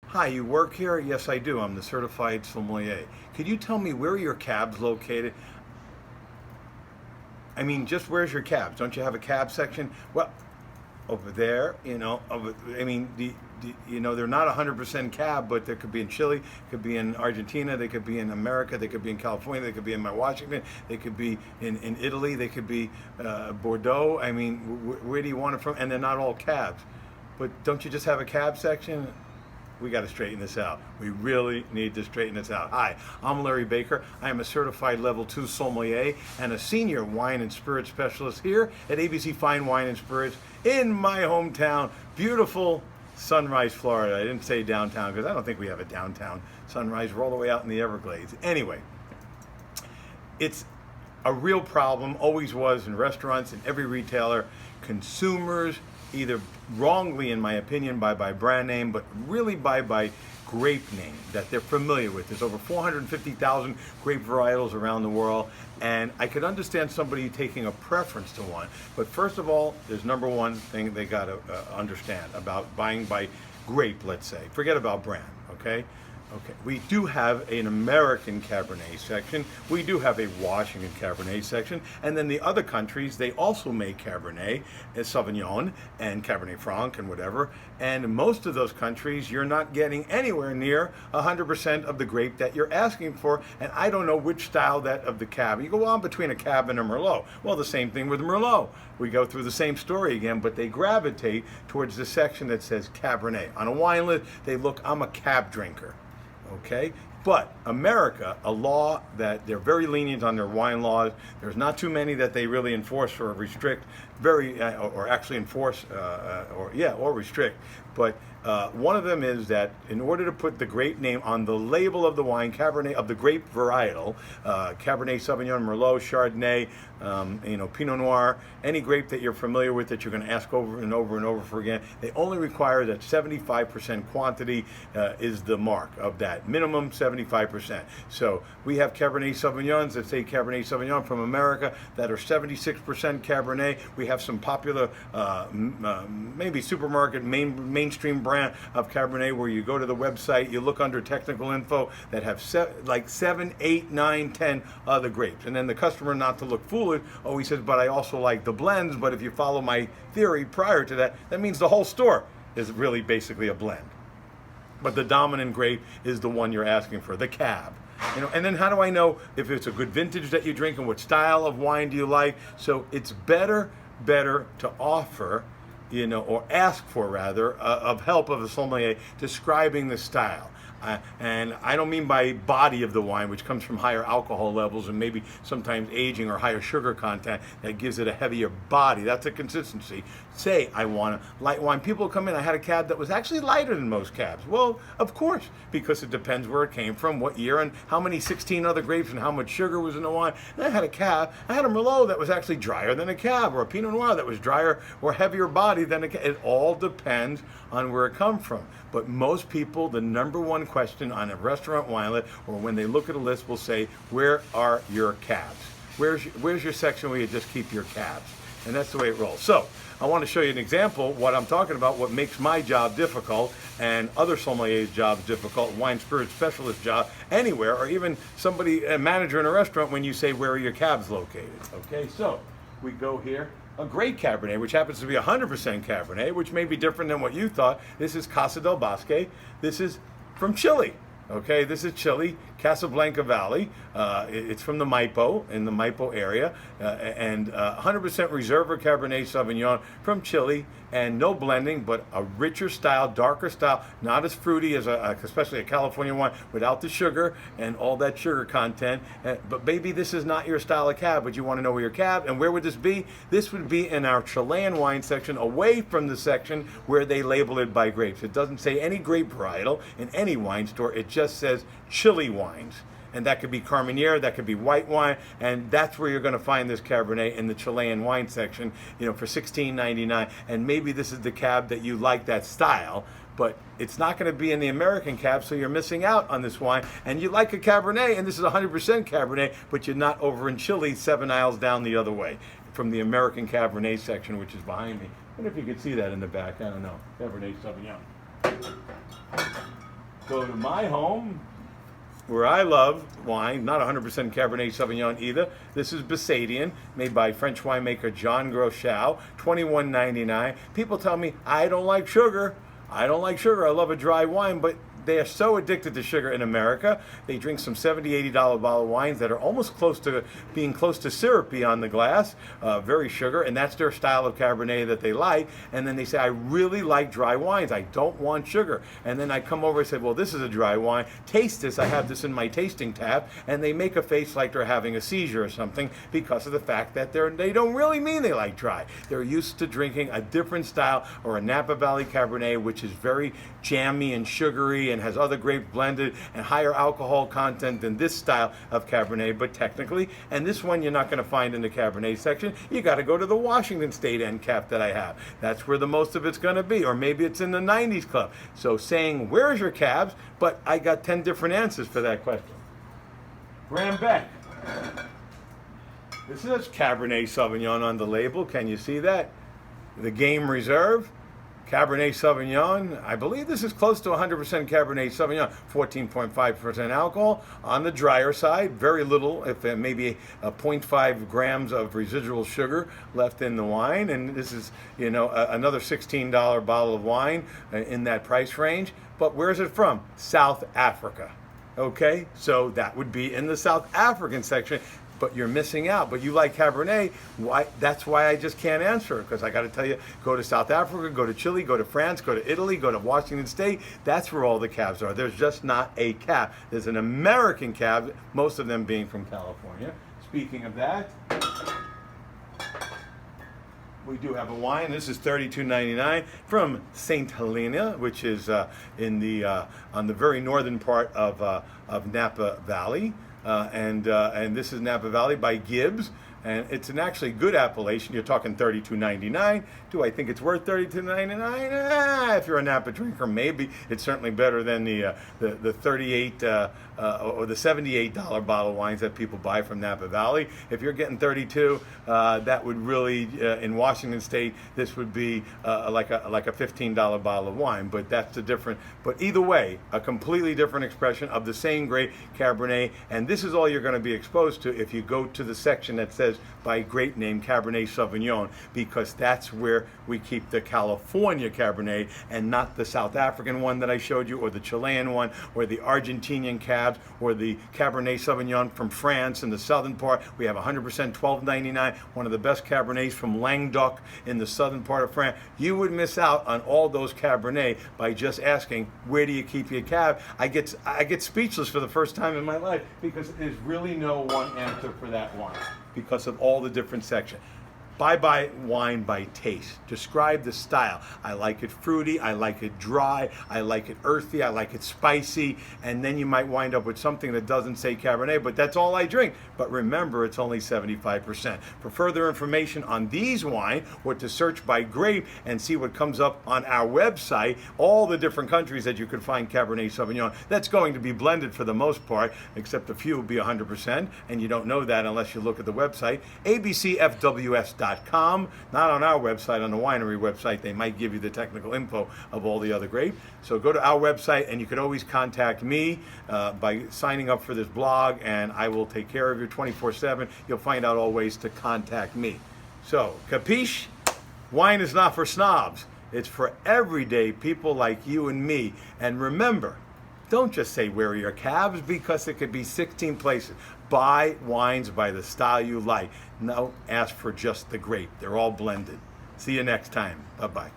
Hi, you work here? Yes, I do. I'm the certified sommelier. Could you tell me where are your cabs located? I mean, just where's your cabs? Don't you have a cab section? Well, over there, I mean, they're not 100% cab, but they could be in Chile, could be in Argentina, they could be in America, they could be in California, they could be in my Washington, they could be in Italy, they could be Bordeaux. I mean, where do you want it from? And they're not all cabs. But don't you just have a cab section? We got to straighten this out. We really need to straighten this out. Hi, I'm Larry Baker. I am a certified level 2 sommelier and a senior wine and spirit specialist here at ABC Fine Wine and Spirits in my hometown, beautiful Sunrise, Florida. I didn't say downtown because I don't think we have a downtown Sunrise. We're all the way out in the Everglades. Anyway, it's a real problem, always was in restaurants and every retailer. Consumers either wrongly, in my opinion, by brand name, but really by grape name that they're familiar with. There's over 450,000 grape varietals around the world, and I could understand somebody taking a preference to one. But first of all, there's number one thing they got to understand about buying by grape, let's say. Forget about brand, okay? Okay, we do have an American Cabernet section. We do have a Washington Cabernet section. And then the other countries, they also make Cabernet, Sauvignon, and Cabernet Franc, and whatever. And most of those countries, you're not getting anywhere near 100% of the grape that you're asking for. And I don't know which style that of the Cab. You go on between a Cab and a Merlot. Well, the same thing with Merlot. We go through the same story again, but they gravitate towards the section that says Cabernet. On a wine list, they look, I'm a Cab drinker. Okay, but America, a law that they're very lenient on their wine laws. There's not too many that they really enforce or restrict, or actually enforce, or restrict. But one of them is that in order to put the grape name on the label of the wine, Cabernet of the grape varietal, Cabernet Sauvignon, Merlot, Chardonnay, Pinot Noir, any grape that you're familiar with that you're going to ask over and over and over again, they only require that 75% quantity is the mark of that, minimum 75%. So we have Cabernet Sauvignons that say Cabernet Sauvignon from America that are 76% Cabernet. We have some popular, maybe supermarket mainstream brand of Cabernet where you go to the website, you look under technical info that have like 7, 8, 9, 10 other grapes. And then the customer, not to look foolish, he says, but I also like the blends. But if you follow my theory prior to that, that means the whole store is really basically a blend. But the dominant grape is the one you're asking for, the Cab. And then how do I know if it's a good vintage that you drink and what style of wine do you like? So it's better to offer, or ask for rather, of help of a sommelier describing the style. And I don't mean by body of the wine, which comes from higher alcohol levels and maybe sometimes aging or higher sugar content that gives it a heavier body. That's a consistency. Say I want a light wine. People come in, I had a Cab that was actually lighter than most Cabs. Well, of course, because it depends where it came from, what year, and how many 16 other grapes and how much sugar was in the wine. And I had a Cab, I had a Merlot that was actually drier than a Cab, or a Pinot Noir that was drier or heavier body than a Cab. It all depends on where it comes from. But most people, the number one question on a restaurant wine list or when they look at a list will say, where are your Cabs? Where's your section where you just keep your Cabs? And that's the way it rolls. So I want to show you an example, what I'm talking about, what makes my job difficult and other sommeliers' jobs difficult, wine spirit specialist job anywhere, or even somebody, a manager in a restaurant when you say, where are your Cabs located? Okay, so we go here. A great Cabernet, which happens to be 100% Cabernet, which may be different than what you thought. This is Casa del Bosque. This is from Chile. Okay, this is Chile, Casablanca Valley. It's from the Maipo, in the Maipo area, and 100% Reserva Cabernet Sauvignon from Chile, and no blending, but a richer style, darker style, not as fruity as especially a California wine without the sugar and all that sugar content. But maybe this is not your style of Cab, but you want to know where your Cab, and where would this be? This would be in our Chilean wine section, away from the section where they label it by grapes. It doesn't say any grape varietal in any wine store. It just says Chile wines. And that could be Carmenere, that could be white wine, and that's where you're going to find this Cabernet in the Chilean wine section, for $16.99. And maybe this is the Cab that you like, that style, but it's not going to be in the American Cab, so you're missing out on this wine. And you like a Cabernet, and this is 100% Cabernet, but you're not over in Chile 7 aisles down the other way from the American Cabernet section, which is behind me. I wonder if you could see that in the back. I don't know. Cabernet Sauvignon. go to my home, where I love wine, not 100% Cabernet Sauvignon either. This is Bessadian, made by French winemaker John Grochow, $21.99. People tell me, I don't like sugar. I don't like sugar. I love a dry wine, but they are so addicted to sugar in America. They drink some $70, $80 bottle of wines that are almost close to being close to syrupy on the glass, very sugar, and that's their style of Cabernet that they like. And then they say, I really like dry wines. I don't want sugar. And then I come over and say, well, this is a dry wine. Taste this. I have this in my tasting tab. And they make a face like they're having a seizure or something because of the fact that they don't really mean they like dry. They're used to drinking a different style, or a Napa Valley Cabernet, which is very jammy and sugary and has other grapes blended and higher alcohol content than this style of Cabernet. But technically, and this one you're not going to find in the Cabernet section, you got to go to the Washington State end cap that I have. That's where the most of it's going to be, or maybe it's in the 90s club. So saying, where's your cabs? But I got 10 different answers for that question. Graham Beck. This is Cabernet Sauvignon on the label. Can you see that? The Game Reserve. Cabernet Sauvignon, I believe this is close to 100% Cabernet Sauvignon, 14.5% alcohol. On the drier side, very little, if maybe 0.5 grams of residual sugar left in the wine. And this is, another $16 bottle of wine in that price range. But where's it from? South Africa. Okay, so that would be in the South African section. But you're missing out. But you like Cabernet. Why? That's why I just can't answer it, because I got to tell you, go to South Africa, go to Chile, go to France, go to Italy, go to Washington State. That's where all the cabs are. There's just not a cab. There's an American cab, most of them being from California. Speaking of that, we do have a wine. This is $32.99 from St. Helena, which is on the very northern part of Napa Valley. And this is Napa Valley by Gibbs, and it's an actually good appellation. You're talking $32.99. Do I think it's worth $32.99? If you're a Napa drinker, maybe. It's certainly better than the $38 or the $78 bottle wines that people buy from Napa Valley. If you're getting $32, that would really, in Washington State, this would be like a $15 bottle of wine. But that's the different. But either way, a completely different expression of the same great Cabernet. And this is all you're going to be exposed to if you go to the section that says by grape name Cabernet Sauvignon, because that's where we keep the California Cabernet and not the South African one that I showed you, or the Chilean one, or the Argentinian cabs, or the Cabernet Sauvignon from France in the southern part. We have 100% $12.99, one of the best Cabernets from Languedoc in the southern part of France. You would miss out on all those Cabernet by just asking, where do you keep your cab? I get speechless for the first time in my life, because there's really no one answer for that wine, because of all the different sections. Buy wine by taste. Describe the style. I like it fruity, I like it dry, I like it earthy, I like it spicy, and then you might wind up with something that doesn't say Cabernet, but that's all I drink. But remember, it's only 75%. For further information on these wines, or to search by grape and see what comes up on our website, all the different countries that you could find Cabernet Sauvignon, that's going to be blended for the most part, except a few will be 100%, and you don't know that unless you look at the website, abcfws.com. Not on our website, on the winery website. They might give you the technical info of all the other grapes. So go to our website, and you can always contact me by signing up for this blog, and I will take care of you 24/7. You'll find out all ways to contact me. So, capiche? Wine is not for snobs. It's for everyday people like you and me. And remember, don't just say where are your cabs, because it could be 16 places. Buy wines by the style you like. No, ask for just the grape. They're all blended. See you next time. Bye-bye.